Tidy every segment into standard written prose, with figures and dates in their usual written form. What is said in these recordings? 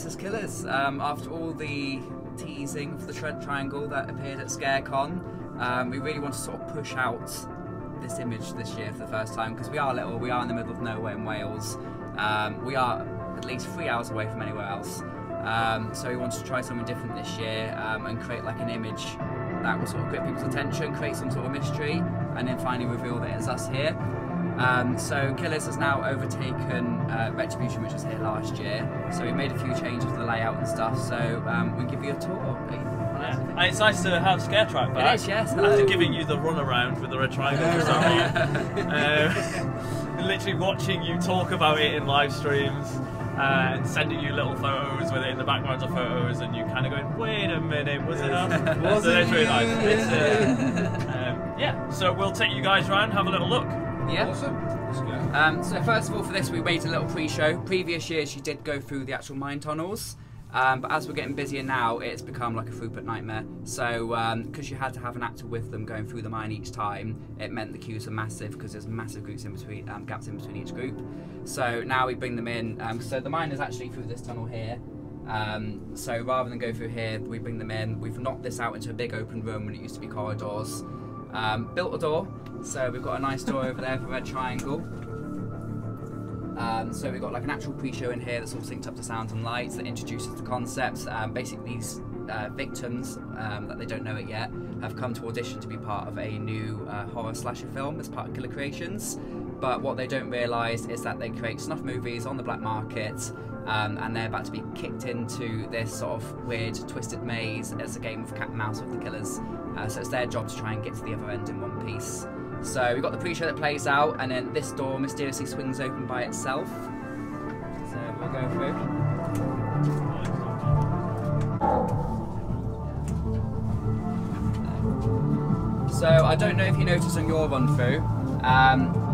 is Killerz. After all the teasing for the Shred Triangle that appeared at ScareCon, we really want to sort of push out this image this year for the first time, because we are little, we are in the middle of nowhere in Wales. We are at least 3 hours away from anywhere else. So we wanted to try something different this year and create like an image that will sort of grip people's attention, create some sort of mystery, and then finally reveal that it's us here. So Killerz has now overtaken Retribution, which was here last year. So we made a few changes to the layout and stuff. So we'll give you a tour. And it's nice to have ScareTrack back. It is, yes. After giving you the run around with the red triangle for some reason. Literally watching you talk about it in live streams and sending you little photos with it in the backgrounds of photos, and you kind of going, wait a minute, was it us? So it's really nice. Yeah, so we'll take you guys around, have a little look. Yeah. Awesome. Let's go. So first of all, for this we made a little pre-show. Previous years you did go through the actual mine tunnels, but as we're getting busier now, it's become like a throughput nightmare. So because you had to have an actor with them going through the mine each time, it meant the queues are massive because there's massive groups in between, gaps in between each group. So now we bring them in. So the mine is actually through this tunnel here. So rather than go through here, we bring them in. We've knocked this out into a big open room when it used to be corridors. Built a door. So we've got a nice door over there for Red Triangle. So we've got like an actual pre-show in here that's all synced up to sounds and lights that introduces the concepts. Basically these victims, that they don't know it yet, have come to audition to be part of a new horror slasher film as part of Killer Creations. But what they don't realise is that they create snuff movies on the black market, and they're about to be kicked into this sort of weird twisted maze as a game of cat and mouse with the killers. So it's their job to try and get to the other end in one piece. So we've got the pre-show that plays out, and then this door mysteriously swings open by itself. So we'll go through. So I don't know if you noticed on your run through.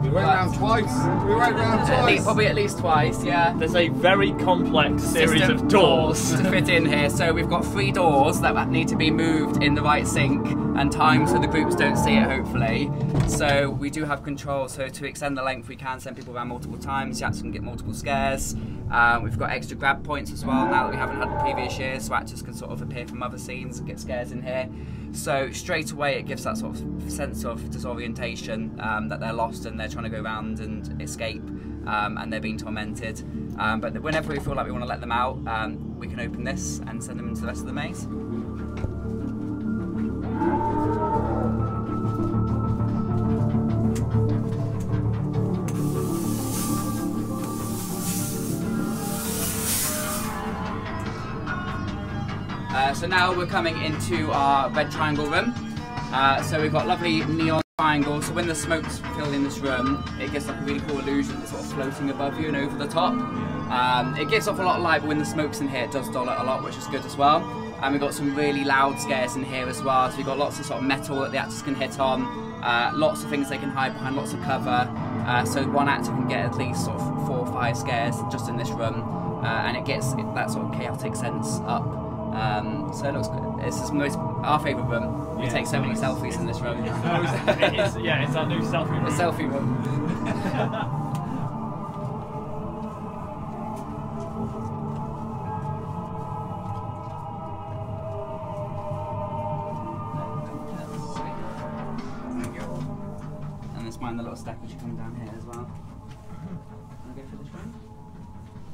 We went round twice. We went round twice. Probably at least twice, yeah. There's a very complex series of doors to fit in here. So we've got 3 doors that need to be moved in the right sync and timed so the groups don't see it, hopefully. So we do have control, so to extend the length we can send people around multiple times, the actors can get multiple scares. We've got extra grab points as well now that we haven't had in previous years, so actors can sort of appear from other scenes and get scares in here. So straight away it gives that sort of sense of disorientation, that they're lost and they're trying to go around and escape, and they're being tormented. But whenever we feel like we want to let them out, we can open this and send them into the rest of the maze. So now we're coming into our Red Triangle room. So we've got lovely neon triangles. So when the smoke's filled in this room, it gives like a really cool illusion that's sort of floating above you and over the top. It gives off a lot of light, but when the smoke's in here, it does dull it a lot, which is good as well. And we've got some really loud scares in here as well. So we've got lots of sort of metal that the actors can hit on, lots of things they can hide behind, lots of cover. So one actor can get at least sort of 4 or 5 scares just in this room, and it gets that sort of chaotic sense up. So it looks good. This is our favourite room. We take so many selfies in this room. it's our new selfie room. The selfie room. And there's mine, the little step which you come down here as well. Want to go for this one?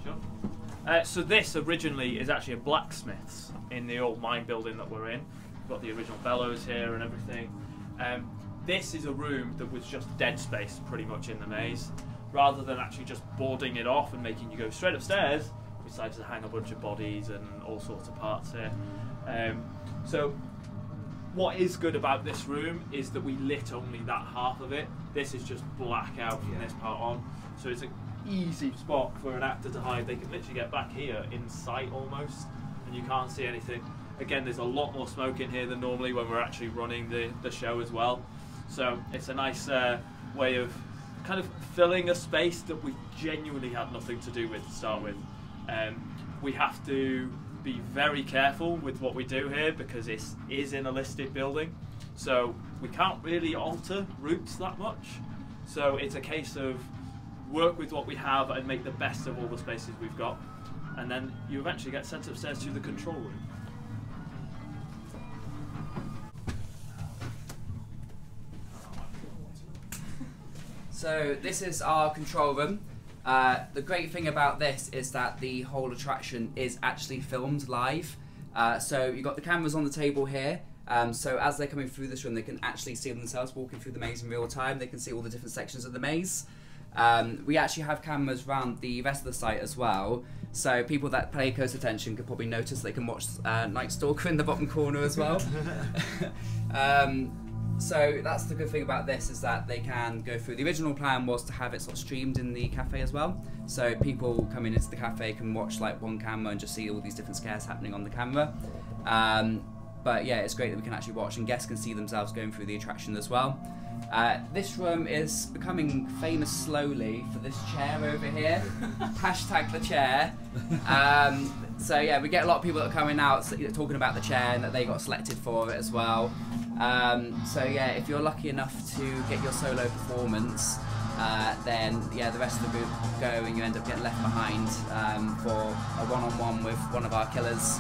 Sure. So this originally is actually a blacksmith's in the old mine building that we're in. We've got the original bellows here and everything. This is a room that was just dead space pretty much in the maze. Rather than actually just boarding it off and making you go straight upstairs, we decided to hang a bunch of bodies and all sorts of parts here. So what is good about this room is that we lit only that half of it. This is just black out from this part on. So it's an easy spot for an actor to hide. They can literally get back here in sight almost, and you can't see anything. Again, there's a lot more smoke in here than normally when we're actually running the show as well. So it's a nice way of kind of filling a space that we genuinely had nothing to do with to start with. We have to be very careful with what we do here because it is in a listed building. So we can't really alter routes that much. So it's a case of work with what we have and make the best of all the spaces we've got. and then you eventually get sent upstairs to the control room. So this is our control room. The great thing about this is that the whole attraction is actually filmed live. So you've got the cameras on the table here. So as they're coming through this room, they can actually see themselves walking through the maze in real time. They can see all the different sections of the maze. We actually have cameras around the rest of the site as well. So people that pay close attention could probably notice they can watch Night Stalker in the bottom corner as well. So that's the good thing about this, is that they can go through. The original plan was to have it sort of streamed in the cafe as well, so people coming into the cafe can watch like one camera and just see all these different scares happening on the camera. But yeah, it's great that we can actually watch, and guests can see themselves going through the attraction as well. This room is becoming famous slowly for this chair over here. Hashtag the chair. So yeah, we get a lot of people that are coming out talking about the chair and that they got selected for it as well. So yeah, if you're lucky enough to get your solo performance, then yeah, the rest of the group go and you end up getting left behind for a one-on-one with one of our killers.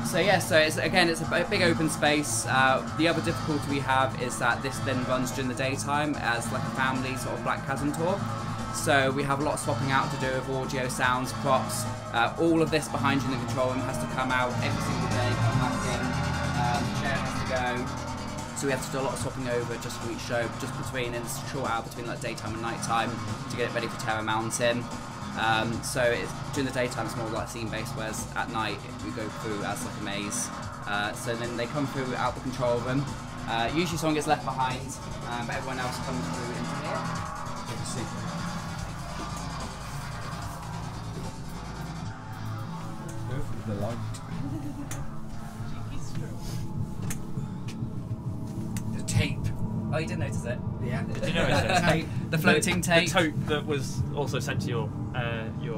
So yeah, so it's a big open space. The other difficulty we have is that this then runs during the daytime as like a family sort of Black Chasm tour. So we have a lot of swapping out to do with audio, sounds, props. All of this behind you in the control room has to come out every single day, come back in. The chair has to go. So we have to do a lot of swapping over just for each show, just between, in a short hour between like daytime and nighttime to get it ready for Terror Mountain. So during the daytime it's more like scene based, whereas at night we go through as like a maze. So then they come through out the control room. Usually someone gets left behind, but everyone else comes through into here. The light. The tape. Oh, you didn't notice it? Yeah. Did you notice it? The floating tape. The tote that was also sent to your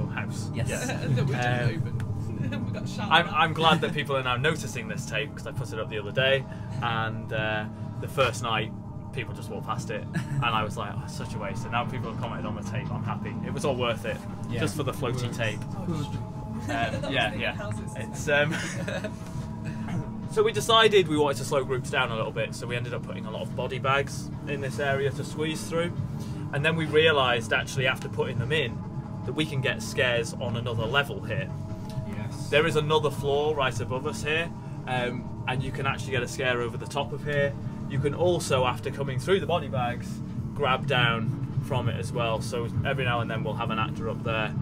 house. Yes. That we didn't open. We got shot. I'm glad that people are now noticing this tape, because I put it up the other day, and the first night people just walked past it, and I was like, oh, it's such a waste. And now people have commented on the tape. I'm happy. It was all worth it, just for the floaty tape. Yeah. It's so we decided we wanted to slow groups down a little bit, so we ended up putting a lot of body bags in this area to squeeze through, and then we realised actually after putting them in that we can get scares on another level here. Yes. There is another floor right above us here, and you can actually get a scare over the top of here. You can also, after coming through the body bags, grab down from it as well, so every now and then we'll have an actor up there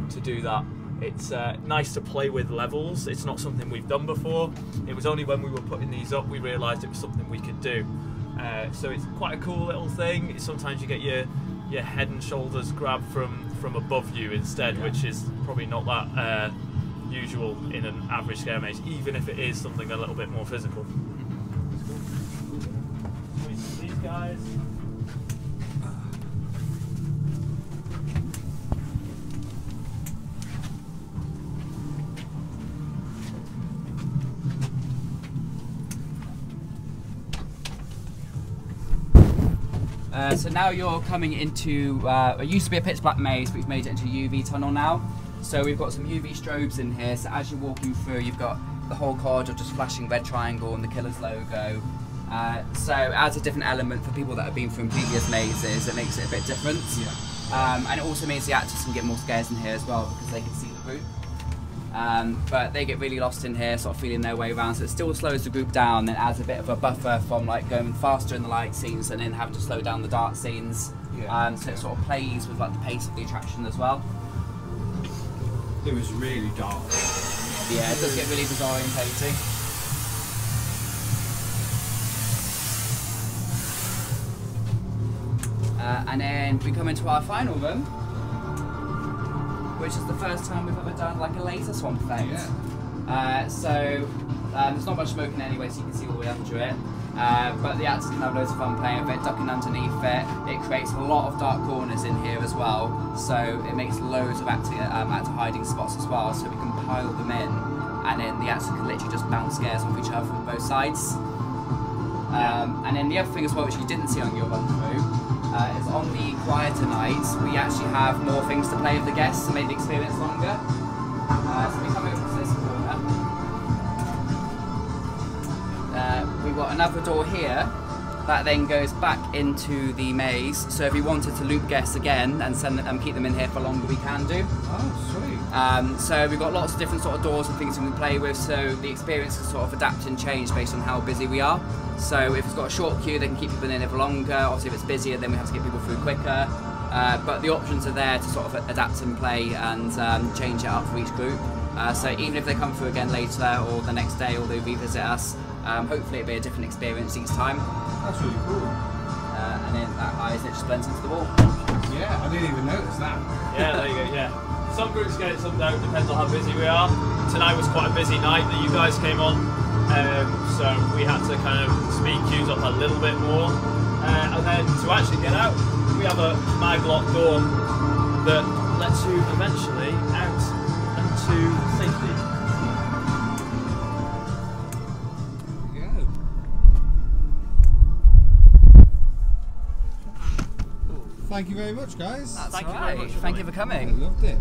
to do that. It's nice to play with levels. It's not something we've done before. It was only when we were putting these up we realised it was something we could do. So it's quite a cool little thing. Sometimes you get your head and shoulders grabbed from above you instead, which is probably not that usual in an average scare maze, even if it is something a little bit more physical. These guys. So now you're coming into, it used to be a pitch black maze, but we've made it into a UV tunnel now. So we've got some UV strobes in here, so as you're walking through you've got the whole corridor just flashing red triangle and the Killerz logo. So as a different element for people that have been from previous mazes, it makes it a bit different. Yeah. And it also means the actors can get more scares in here as well, because they can see the group. But they get really lost in here, sort of feeling their way around, so it still slows the group down and adds a bit of a buffer from like going faster in the light scenes and then having to slow down the dark scenes. Yeah. So it sort of plays with like the pace of the attraction as well. It was really dark. Yeah, it does get really disorientating. And then we come into our final room, which is the first time we've ever done like a laser swamp effect. Yeah. There's not much smoke in it anyway, so you can see all the way under it. But the actors can have loads of fun playing with it, ducking underneath it. It creates a lot of dark corners in here as well, so it makes loads of actor hiding spots as well, so we can pile them in, and then the actors can literally just bounce scares off each other from both sides. And then the other thing as well, which you didn't see on your run through, is on the quieter nights, we actually have more things to play with the guests to make the experience longer. So we come over to this corner. We've got another door here that then goes back into the maze. So if we wanted to loop guests again and send them, keep them in here for longer, we can do. Oh, sweet. So we've got lots of different sort of doors and things we can play with. So the experience can sort of adapt and change based on how busy we are. So if it's got a short queue, they can keep people in here for longer. Obviously, if it's busier, then we have to get people through quicker. But the options are there to sort of adapt and play and change it up for each group. So even if they come through again later or the next day or they revisit us, hopefully it'll be a different experience each time. That's really cool. And then that eyes it just blends into the wall. Yeah, I didn't even notice that. Yeah, there you go, yeah. Some groups get it, some don't, depends on how busy we are. Tonight was quite a busy night that you guys came on, so we had to kind of speed queues up a little bit more. And then to actually get out, we have a mag-lock door that lets you eventually out into safety. Thank you very much, guys. That's Thank you all very right. much for Thank you coming. for coming. I loved it.